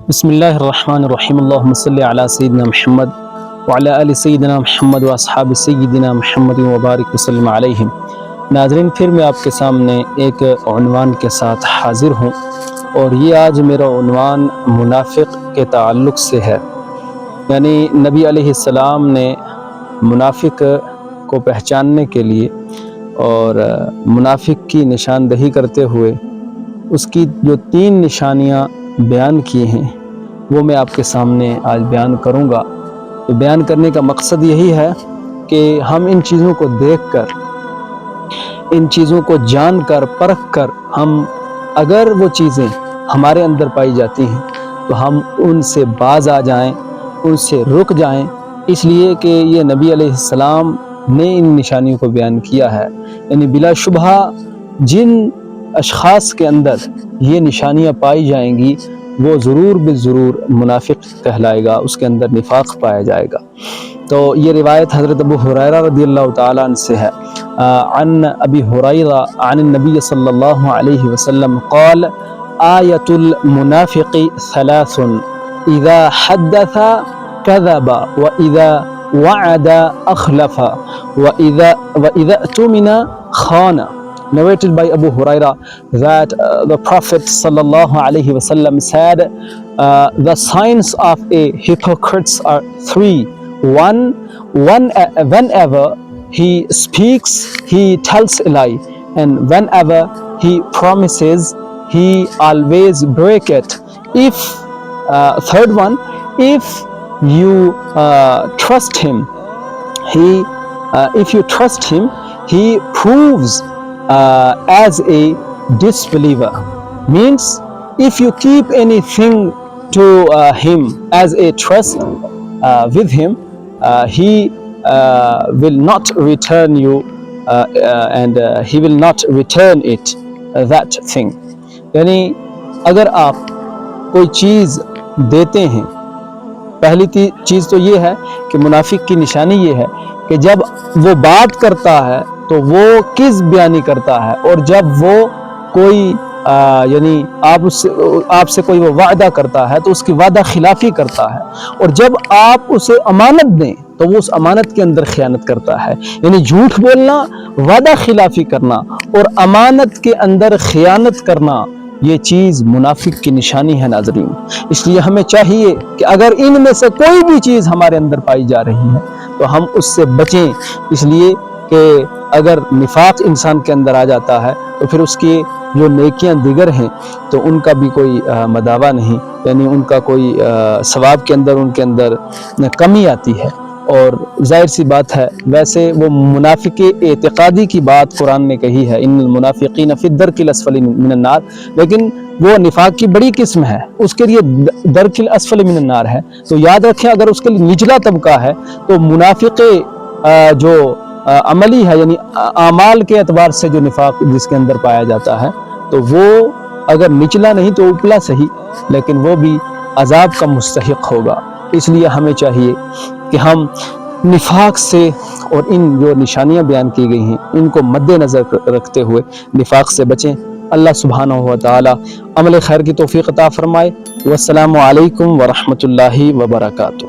بسم اللہ الرحمن الرحیم اللہم صلی علی سیدنا محمد وعلی آل سیدنا محمد واصحاب سیدنا محمد وبارک وسلم علیہم۔ ناظرین، پھر میں آپ کے سامنے ایک عنوان کے ساتھ حاضر ہوں، اور یہ آج میرا عنوان منافق کے تعلق سے ہے۔ یعنی نبی علیہ السلام نے منافق کو پہچاننے کے لیے اور منافق کی نشاندہی کرتے ہوئے اس کی جو 3 نشانیاں بیان کی ہیں وہ میں آپ کے سامنے آج بیان کروں گا۔ تو بیان کرنے کا مقصد یہی ہے کہ ہم ان چیزوں کو دیکھ کر، ان چیزوں کو جان کر، پرکھ کر، ہم اگر وہ چیزیں ہمارے اندر پائی جاتی ہیں تو ہم ان سے باز آ جائیں، ان سے رک جائیں، اس لیے کہ یہ نبی علیہ السلام نے ان نشانیوں کو بیان کیا ہے۔ یعنی بلا شبہ جن اشخاص کے اندر یہ نشانیاں پائی جائیں گی وہ ضرور بالضرور منافق کہلائے گا، اس کے اندر نفاق پایا جائے گا۔ تو یہ روایت حضرت ابو ہریرہ رضی اللہ تعالیٰ عنہ سے ہے۔ عن ابی ہریرہ عن النبی صلی اللہ علیہ وسلم قال آیۃ المنافق 3 اذا حدث كذب واذا وعد اخلف واذا اؤتمن Khan. Narrated by Abu Huraira that the Prophet sallallahu alaihi wasallam said, the signs of a hypocrite are 3. One, whenever he speaks, he tells a lie, and whenever he promises, he always breaks it. Third one, if you trust him, he proves as a disbeliever. Means if you keep anything to him as a trust with him, he will not return you and he will not return it, that thing. یعنی اگر آپ کوئی چیز دیتے ہیں، پہلی چیز تو یہ ہے کہ منافق کی نشانی یہ ہے کہ جب وہ بات کرتا ہے تو وہ کذب بیانی کرتا ہے، اور جب وہ کوئی یعنی آپ سے کوئی وہ وعدہ کرتا ہے تو اس کی وعدہ خلافی کرتا ہے، اور جب آپ اسے امانت دیں تو وہ اس امانت کے اندر خیانت کرتا ہے۔ یعنی جھوٹ بولنا، وعدہ خلافی کرنا اور امانت کے اندر خیانت کرنا، یہ چیز منافق کی نشانی ہے ناظرین۔ اس لیے ہمیں چاہیے کہ اگر ان میں سے کوئی بھی چیز ہمارے اندر پائی جا رہی ہے تو ہم اس سے بچیں، اس لیے کہ اگر نفاق انسان کے اندر آ جاتا ہے تو پھر اس کی جو نیکیاں دیگر ہیں تو ان کا بھی کوئی مداوع نہیں، یعنی ان کا کوئی ثواب کے اندر ان کے اندر کمی آتی ہے۔ اور ظاہر سی بات ہے، ویسے وہ منافق اعتقادی کی بات قرآن نے کہی ہے، ان المنافقین فی الدرک الاسفل من النار، لیکن وہ نفاق کی بڑی قسم ہے، اس کے لیے درک الاسفل من النار ہے۔ تو یاد رکھیں اگر اس کے لیے نچلا طبقہ ہے تو منافق جو عملی ہے، یعنی اعمال کے اعتبار سے جو نفاق جس کے اندر پایا جاتا ہے، تو وہ اگر نچلا نہیں تو اوپلا صحیح، لیکن وہ بھی عذاب کا مستحق ہوگا۔ اس لیے ہمیں چاہیے کہ ہم نفاق سے اور ان جو نشانیاں بیان کی گئی ہیں ان کو مد نظر رکھتے ہوئے نفاق سے بچیں۔ اللہ سبحانہ و تعالی عمل خیر کی توفیق عطا فرمائے۔ والسلام علیکم ورحمۃ اللہ وبرکاتہ۔